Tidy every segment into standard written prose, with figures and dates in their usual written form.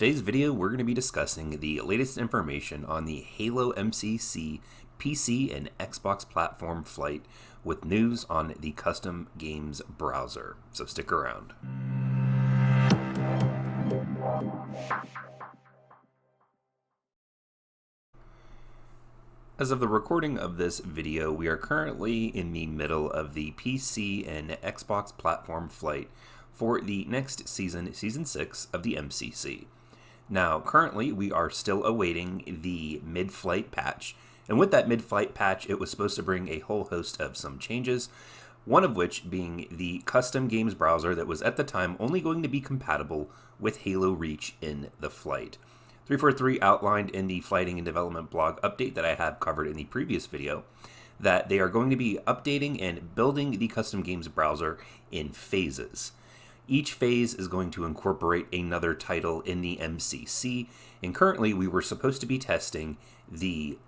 today's video, we're going to be discussing the latest information on the Halo MCC PC and Xbox platform flight with news on the custom games browser. So stick around. As of the recording of this video, we are currently in the middle of the PC and Xbox platform flight for the next season, Season 6 of the MCC. Now, currently, we are still awaiting the mid-flight patch, and with that mid-flight patch, it was supposed to bring a whole host of some changes, one of which being the custom games browser that was at the time only going to be compatible with Halo Reach in the flight. 343 outlined in the Flighting and Development blog update that I have covered in the previous video that they are going to be updating and building the custom games browser in phases. Each phase is going to incorporate another title in the MCC, and currently we were supposed to be testing the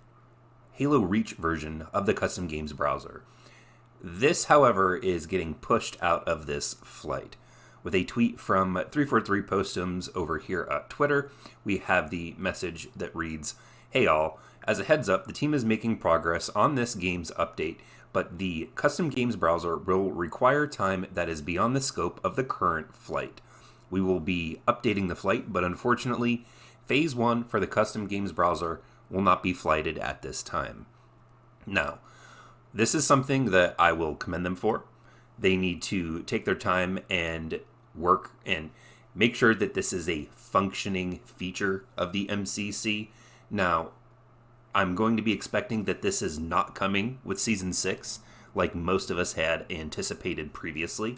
Halo Reach version of the custom games browser. This, however, is getting pushed out of this flight. With a tweet from 343 Postums over here at Twitter, we have the message that reads, "Hey all, as a heads up, the team is making progress on this game's update, but the custom games browser will require time that is beyond the scope of the current flight. We will be updating the flight, but unfortunately, Phase 1 for the custom games browser will not be flighted at this time." Now, this is something that I will commend them for. They need to take their time and work and make sure that this is a functioning feature of the MCC. Now, I'm going to be expecting that this is not coming with Season 6, like most of us had anticipated previously.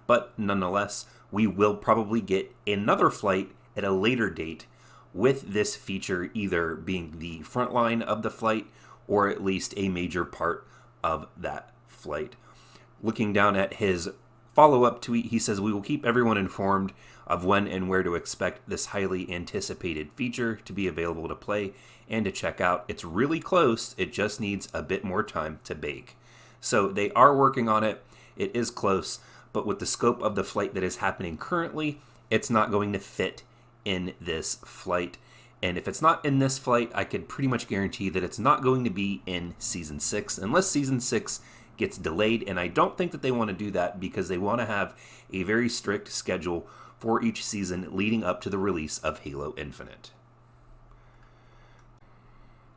But nonetheless, we will probably get another flight at a later date with this feature either being the front line of the flight or at least a major part of that flight. Looking down at his follow-up tweet, he says, "We will keep everyone informed of when and where to expect this highly anticipated feature to be available to play and to check out. It's really close. It just needs a bit more time to bake." So they are working on it. It is close, but with the scope of the flight that is happening currently, it's not going to fit in this flight. And if it's not in this flight, I could pretty much guarantee that it's not going to be in Season 6, unless Season 6 gets delayed, and I don't think that they want to do that because they want to have a very strict schedule for each season leading up to the release of Halo Infinite.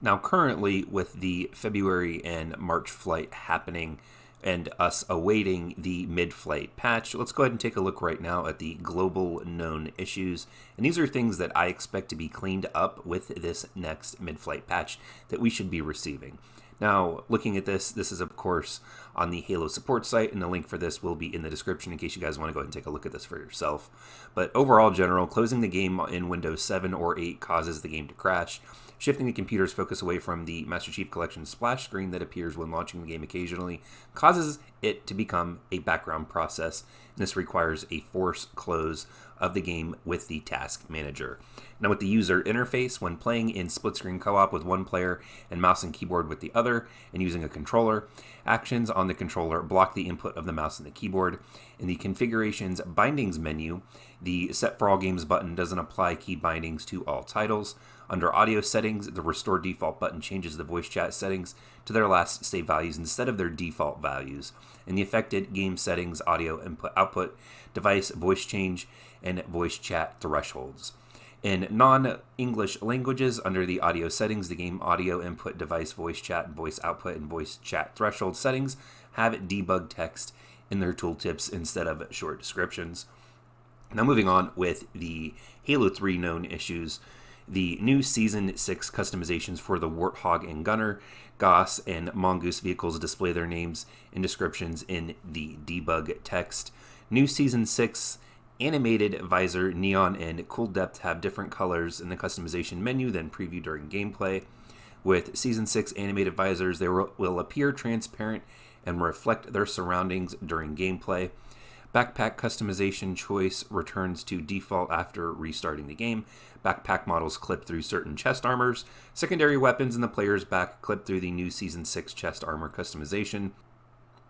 Now, currently, with the February and March flight happening and us awaiting the mid-flight patch, let's go ahead and take a look right now at the global known issues. And these are things that I expect to be cleaned up with this next mid-flight patch that we should be receiving. Now, looking at this is of course on the Halo support site, and the link for this will be in the description in case you guys want to go ahead and take a look at this for yourself. But overall general, closing the game in Windows 7 or 8 causes the game to crash. Shifting the computer's focus away from the Master Chief Collection splash screen that appears when launching the game occasionally causes it to become a background process. And this requires a force close of the game with the task manager. Now, with the user interface, when playing in split-screen co-op with one player and mouse and keyboard with the other and using a controller, actions on the controller block the input of the mouse and the keyboard. In the configurations bindings menu, the Set for All Games button doesn't apply key bindings to all titles. Under audio settings, the Restore Default button changes the voice chat settings to their last saved values instead of their default values. In the affected game settings, audio input-output, device voice change, and voice chat thresholds. In non-English languages, under the audio settings, the game audio input, device voice chat, voice output, and voice chat threshold settings have debug text in their tooltips instead of short descriptions. Now, moving on with the Halo 3 known issues. The new Season 6 customizations for the Warthog and Gunner, Goss, and Mongoose vehicles display their names and descriptions in the debug text. New Season 6 animated visor, neon, and cool depth have different colors in the customization menu than previewed during gameplay. With Season 6 animated visors, they will appear transparent and reflect their surroundings during gameplay. Backpack customization choice returns to default after restarting the game. Backpack models clip through certain chest armors. Secondary weapons in the player's back clip through the new Season 6 chest armor customization.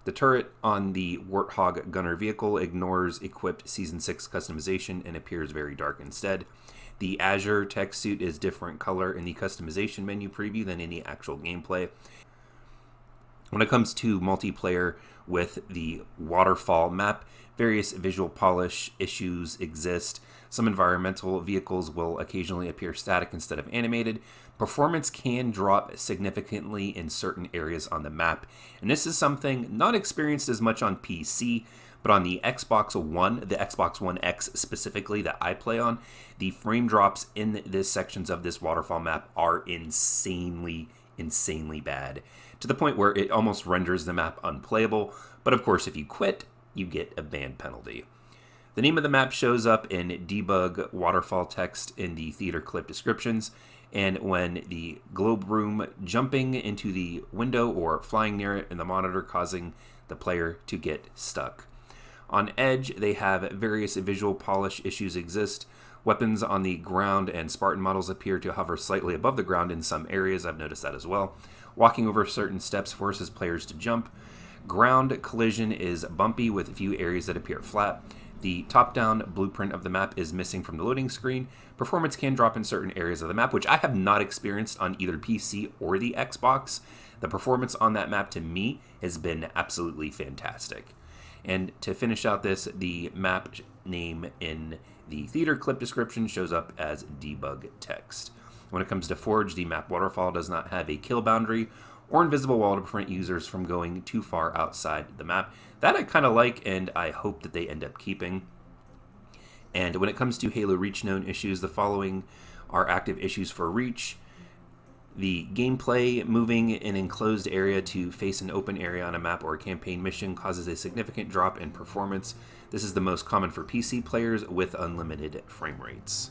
The turret on the Warthog Gunner vehicle ignores equipped Season 6 customization and appears very dark instead. The Azure tech suit is different color in the customization menu preview than in the actual gameplay. When it comes to multiplayer with the waterfall map, various visual polish issues exist. Some environmental vehicles will occasionally appear static instead of animated. Performance can drop significantly in certain areas on the map, and this is something not experienced as much on PC, but on the Xbox One, the Xbox One X specifically that I play on, the frame drops in these sections of this waterfall map are insanely bad, to the point where it almost renders the map unplayable. But of course, if you quit, you get a ban penalty. The name of the map shows up in debug waterfall text in the theater clip descriptions, and when the globe room jumping into the window or flying near it in the monitor, causing the player to get stuck. On Edge, they have various visual polish issues exist. Weapons on the ground and Spartan models appear to hover slightly above the ground in some areas. I've noticed that as well. Walking over certain steps forces players to jump. Ground collision is bumpy with a few areas that appear flat. The top-down blueprint of the map is missing from the loading screen. Performance can drop in certain areas of the map, which I have not experienced on either PC or the Xbox. The performance on that map, to me, has been absolutely fantastic. And to finish out this, the map name in the theater clip description shows up as debug text. When it comes to Forge, the map waterfall does not have a kill boundary or invisible wall to prevent users from going too far outside the map. That I kind of like, and I hope that they end up keeping. And when it comes to Halo Reach known issues, the following are active issues for Reach. The gameplay, moving an enclosed area to face an open area on a map or a campaign mission, causes a significant drop in performance. This is the most common for PC players with unlimited frame rates.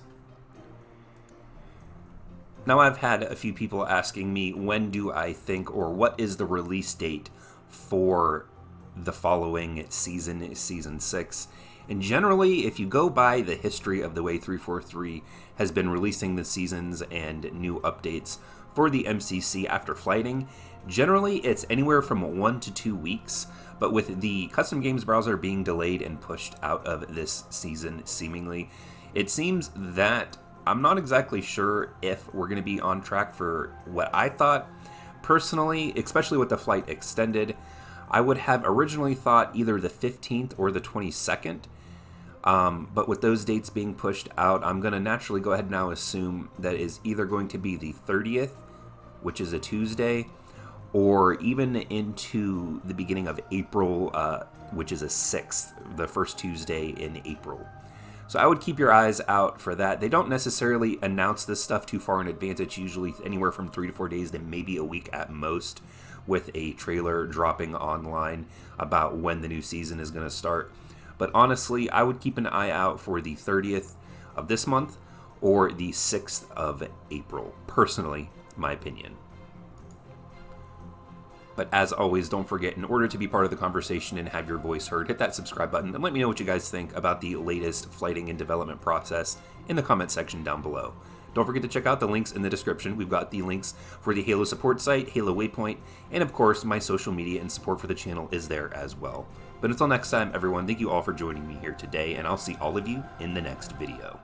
Now, I've had a few people asking me, when do I think, or what is the release date for the following season, Season 6? And generally, if you go by the history of the way 343 has been releasing the seasons and new updates for the MCC after flighting, generally it's anywhere from 1 to 2 weeks, but with the custom games browser being delayed and pushed out of this season seemingly, it seems that I'm not exactly sure if we're going to be on track for what I thought. Personally, especially with the flight extended, I would have originally thought either the 15th or the 22nd. But with those dates being pushed out, I'm going to naturally go ahead and now assume that is either going to be the 30th, which is a Tuesday, or even into the beginning of April, which is a 6th, the first Tuesday in April. So I would keep your eyes out for that. They don't necessarily announce this stuff too far in advance. It's usually anywhere from 3 to 4 days to maybe a week at most, with a trailer dropping online about when the new season is going to start. But honestly, I would keep an eye out for the 30th of this month or the 6th of April. Personally, my opinion. But as always, don't forget, in order to be part of the conversation and have your voice heard, hit that subscribe button and let me know what you guys think about the latest flighting and development process in the comment section down below. Don't forget to check out the links in the description. We've got the links for the Halo support site, Halo Waypoint, and of course, my social media and support for the channel is there as well. But until next time, everyone, thank you all for joining me here today, and I'll see all of you in the next video.